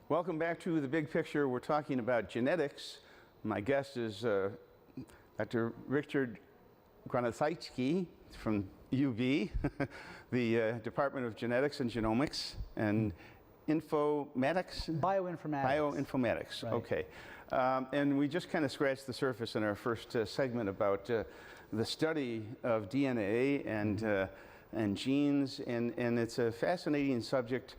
Welcome back to The Big Picture. We're talking about genetics. My guest is Dr. Richard Gronostajski from UB, the Department of Genetics and Genomics and Informatics? Bioinformatics. Bioinformatics, right. Okay. And we just kind of scratched the surface in our first segment about the study of DNA and genes, and it's a fascinating subject.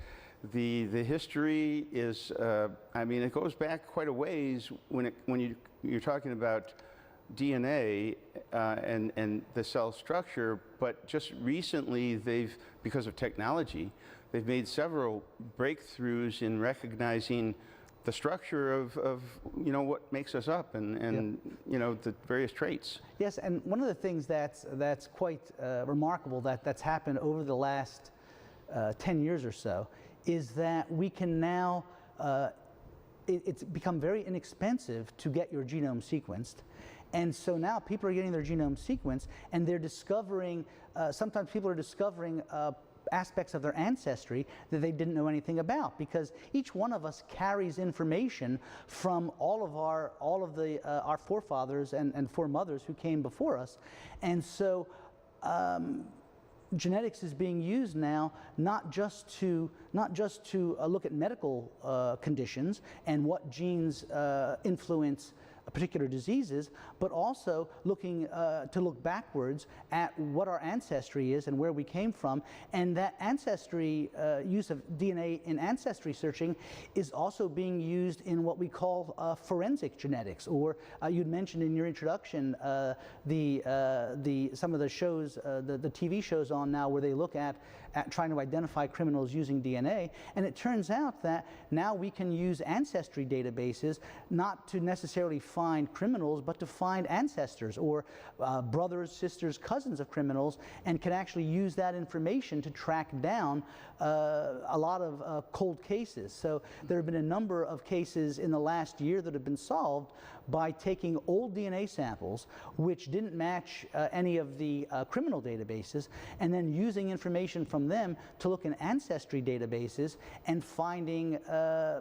The history is, I mean, it goes back quite a ways when you're talking about DNA and the cell structure, but just recently because of technology, they've made several breakthroughs in recognizing the structure of what makes us up and the various traits. Yes, and one of the things that's quite remarkable that's happened over the last 10 years or so is that we can now, it's become very inexpensive to get your genome sequenced. And so now people are getting their genome sequenced and they're discovering, sometimes people are discovering aspects of their ancestry that they didn't know anything about, because each one of us carries information from all of our forefathers and foremothers who came before us. And so genetics is being used now not just to look at medical conditions and what genes influence particular diseases, but also looking to look backwards at what our ancestry is and where we came from. And that ancestry, use of DNA in ancestry searching is also being used in what we call forensic genetics, or you'd mentioned in your introduction some of the shows, the TV shows on now where they look at trying to identify criminals using DNA. And it turns out that now we can use ancestry databases not to necessarily find criminals, but to find ancestors or brothers, sisters, cousins of criminals, and can actually use that information to track down a lot of cold cases. So there have been a number of cases in the last year that have been solved by taking old DNA samples which didn't match any of the criminal databases, and then using information from them to look in ancestry databases and finding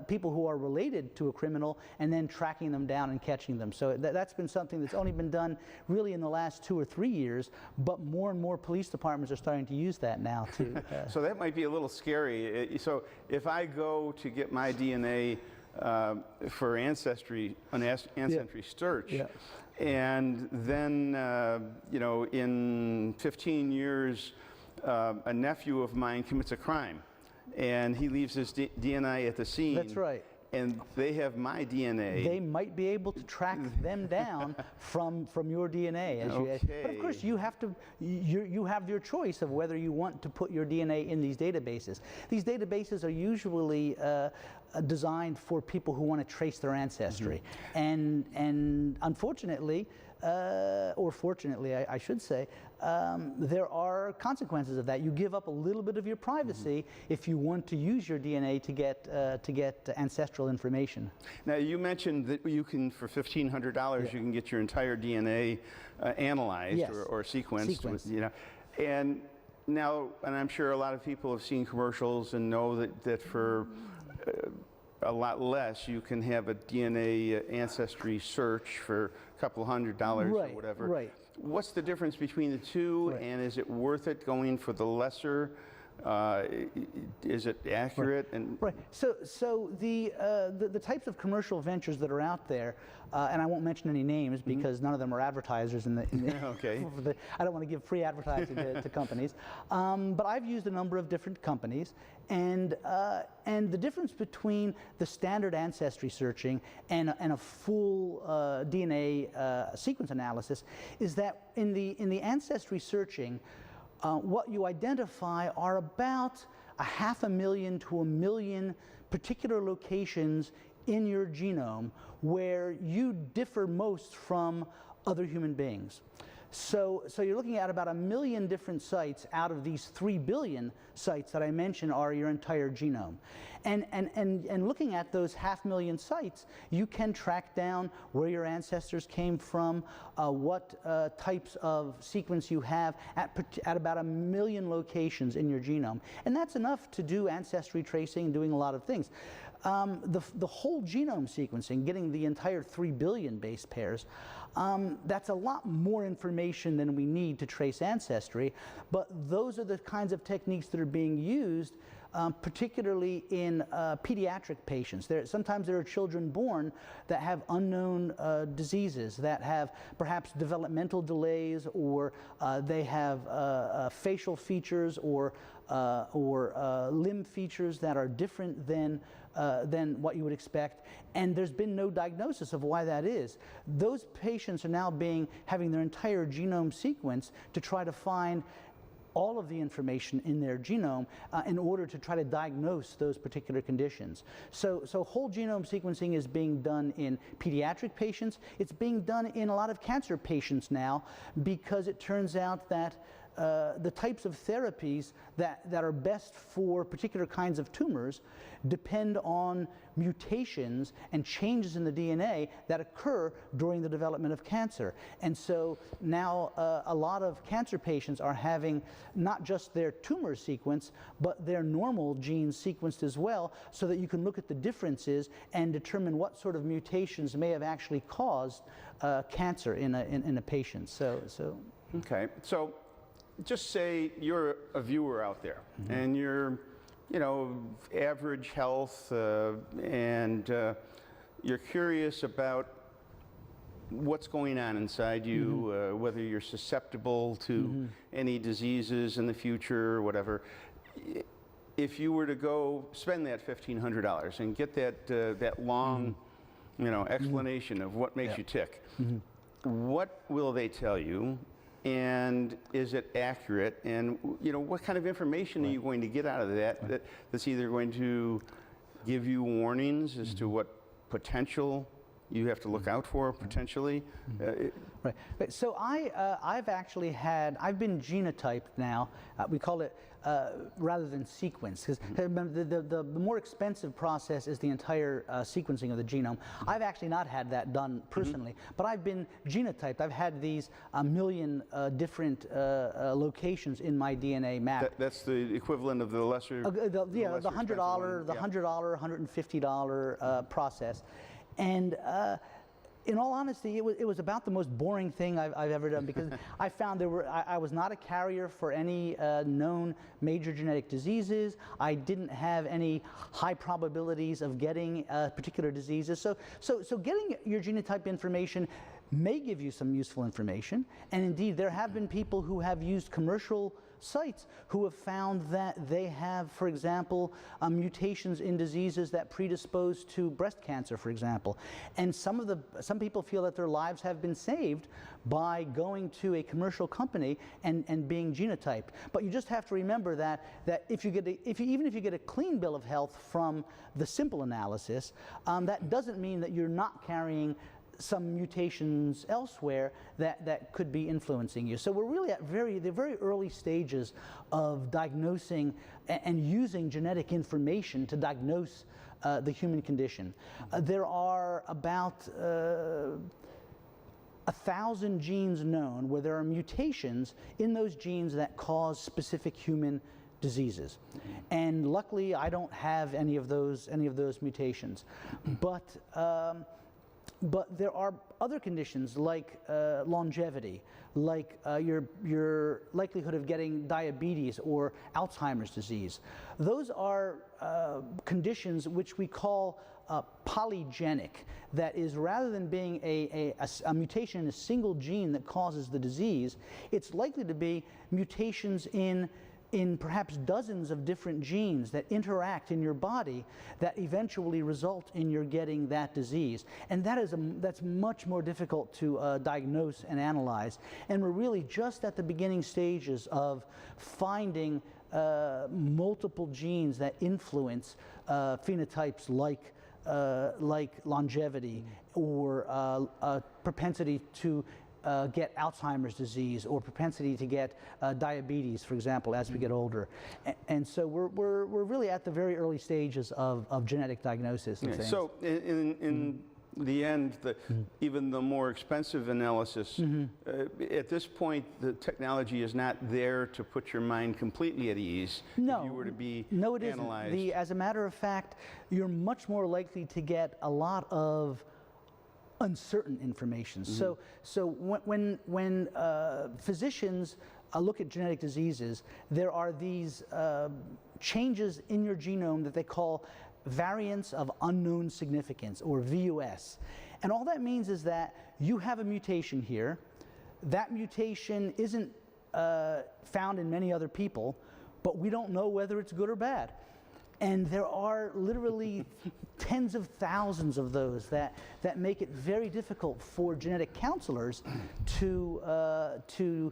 people who are related to a criminal and then tracking them down and catching them. So that's been something that's only been done really in the last 2 or 3 years, but more and more police departments are starting to use that now too. So that might be a little scary. So if I go to get my DNA for ancestry, an ancestry search, and then in 15 years a nephew of mine commits a crime and he leaves his DNA at the scene. That's right. And they have my DNA. They might be able to track them down from your DNA. Okay. But of course, you have your choice of whether you want to put your DNA in these databases. These databases are usually designed for people who want to trace their ancestry, and unfortunately, or fortunately, I should say, there are consequences of that. You give up a little bit of your privacy if you want to use your DNA to get ancestral information. Now, you mentioned that you can, for $1,500, you can get your entire DNA analyzed or sequenced. And now, and I'm sure a lot of people have seen commercials and know that for a lot less, you can have a DNA ancestry search for a couple $100 or whatever. Right. What's the difference between the two, and is it worth it going for the lesser? Is it accurate? So the types of commercial ventures that are out there, and I won't mention any names because none of them are advertisers okay. I don't want to give free advertising to companies, but I've used a number of different companies, and the difference between the standard ancestry searching and a full DNA sequence analysis is that in the ancestry searching, what you identify are about 500,000 to 1 million particular locations in your genome where you differ most from other human beings. So you're looking at about 1 million different sites out of these 3 billion sites that I mentioned are your entire genome. And looking at those 500,000 sites, you can track down where your ancestors came from, what types of sequence you have at about 1 million locations in your genome. And that's enough to do ancestry tracing and doing a lot of things. the whole genome sequencing, getting the entire 3 billion base pairs, that's a lot more information than we need to trace ancestry, but those are the kinds of techniques that are being used particularly in pediatric patients. Sometimes there are children born that have unknown diseases, that have perhaps developmental delays, or they have facial features or limb features that are different than what you would expect, and there's been no diagnosis of why that is. Those patients are now having their entire genome sequenced to try to find all of the information in their genome in order to try to diagnose those particular conditions. So whole genome sequencing is being done in pediatric patients. It's being done in a lot of cancer patients now, because it turns out that the types of therapies that are best for particular kinds of tumors depend on mutations and changes in the DNA that occur during the development of cancer. And so now a lot of cancer patients are having not just their tumor sequenced, but their normal genes sequenced as well, so that you can look at the differences and determine what sort of mutations may have actually caused cancer in a patient. Okay, so just say you're a viewer out there, and you're, average health, and you're curious about what's going on inside you, whether you're susceptible to any diseases in the future or whatever. If you were to go spend that $1,500 and get that long, explanation of what makes you tick, what will they tell you? And is it accurate? And what kind of information are you going to get out of that that's either going to give you warnings as to what potential you have to look out for potentially? Right. So I've been genotyped now. We call it rather than sequenced, because the more expensive process is the entire sequencing of the genome. I've actually not had that done personally, but I've been genotyped. I've had these 1 million different locations in my DNA map. That's the equivalent of the lesser. The $100, the $100, $150 process. And in all honesty, it was about the most boring thing I've ever done, because I found I was not a carrier for any known major genetic diseases. I didn't have any high probabilities of getting particular diseases. So getting your genotype information may give you some useful information. And indeed, there have been people who have used commercial sites who have found that they have, for example, mutations in diseases that predispose to breast cancer, for example. And some people feel that their lives have been saved by going to a commercial company and being genotyped. But you just have to remember that even if you get a clean bill of health from the simple analysis, that doesn't mean that you're not carrying some mutations elsewhere that could be influencing you. So we're really at the very early stages of diagnosing and using genetic information to diagnose the human condition. There are about 1,000 genes known where there are mutations in those genes that cause specific human diseases. And luckily, I don't have any of those mutations. But there are other conditions like longevity, like your likelihood of getting diabetes or Alzheimer's disease. Those are conditions which we call polygenic. That is, rather than being a mutation in a single gene that causes the disease, it's likely to be mutations in perhaps dozens of different genes that interact in your body that eventually result in your getting that disease. And that's much more difficult to diagnose and analyze. And we're really just at the beginning stages of finding multiple genes that influence phenotypes like longevity or propensity to get Alzheimer's disease or propensity to get diabetes, for example, as we get older. And so we're really at the very early stages of genetic diagnosis. Okay. So in the end, even the more expensive analysis, at this point, the technology is not there to put your mind completely at ease if you were to be analyzed. Isn't. As a matter of fact, you're much more likely to get a lot of uncertain information. So when physicians look at genetic diseases, there are these changes in your genome that they call variants of unknown significance, or VUS. And all that means is that you have a mutation here. That mutation isn't found in many other people, but we don't know whether it's good or bad. And there are literally tens of thousands of those that make it very difficult for genetic counselors to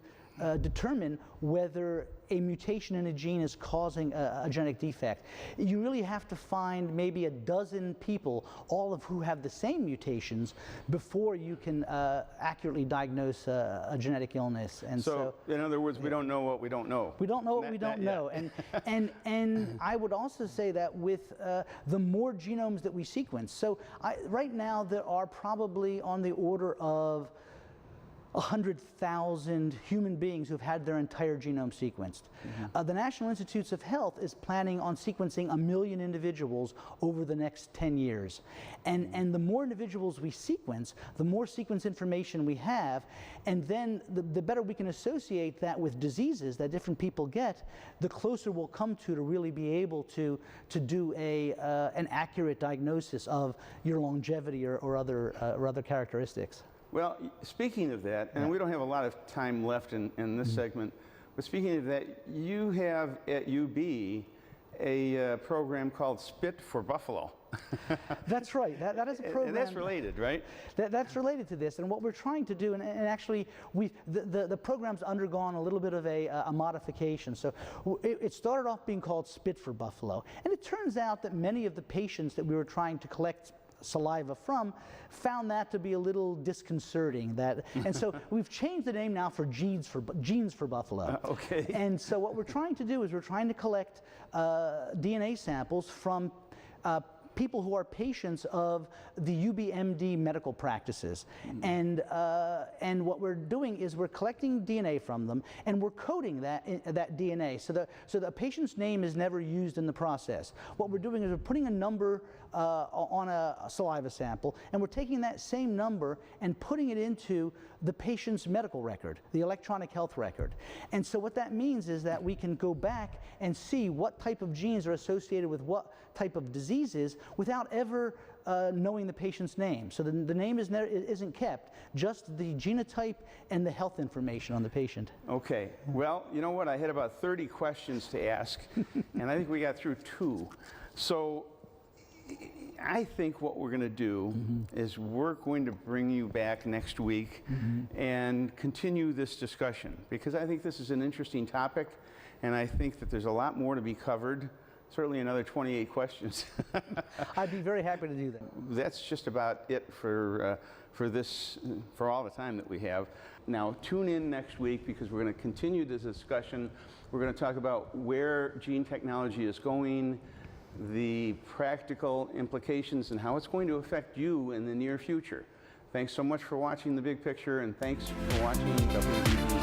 determine whether a mutation in a gene is causing a genetic defect. You really have to find maybe a dozen people, all of who have the same mutations, before you can accurately diagnose a genetic illness. And so in other words, we don't know what we don't know. We don't know what we don't know. And I would also say that with the more genomes that we sequence, so right now there are probably on the order of 100,000 human beings who've had their entire genome sequenced. The National Institutes of Health is planning on sequencing 1 million individuals over the next 10 years. And the more individuals we sequence, the more sequence information we have, and then the better we can associate that with diseases that different people get, the closer we'll come to really be able to do an accurate diagnosis of your longevity or other characteristics. Well, speaking of that, and we don't have a lot of time left in this segment, but speaking of that, you have at UB a program called Spit for Buffalo. That's right. That is a program. And that's related, right? That's related to this. And what we're trying to do, and actually, the program's undergone a little bit of a modification. So it started off being called Spit for Buffalo. And it turns out that many of the patients that we were trying to collect saliva from found that to be a little disconcerting. And so we've changed the name now for Genes for Buffalo. Okay. And so what we're trying to do is we're trying to collect DNA samples from people who are patients of the UBMD medical practices. And what we're doing is we're collecting DNA from them, and we're coding that DNA so the patient's name is never used in the process. What we're doing is we're putting a number on a saliva sample, and we're taking that same number and putting it into the patient's medical record, the electronic health record. And so what that means is that we can go back and see what type of genes are associated with what type of diseases without ever knowing the patient's name. So the name isn't kept, just the genotype and the health information on the patient. Okay. Well, you know what? I had about 30 questions to ask, and I think we got through 2. So I think what we're going to do is we're going to bring you back next week and continue this discussion, because I think this is an interesting topic, and I think that there's a lot more to be covered. Certainly another 28 questions. I'd be very happy to do that. That's just about it for all the time that we have. Now tune in next week, because we're going to continue this discussion. We're going to talk about where gene technology is going, the practical implications, and how it's going to affect you in the near future. Thanks so much for watching The Big Picture, and thanks for watching WBBZ.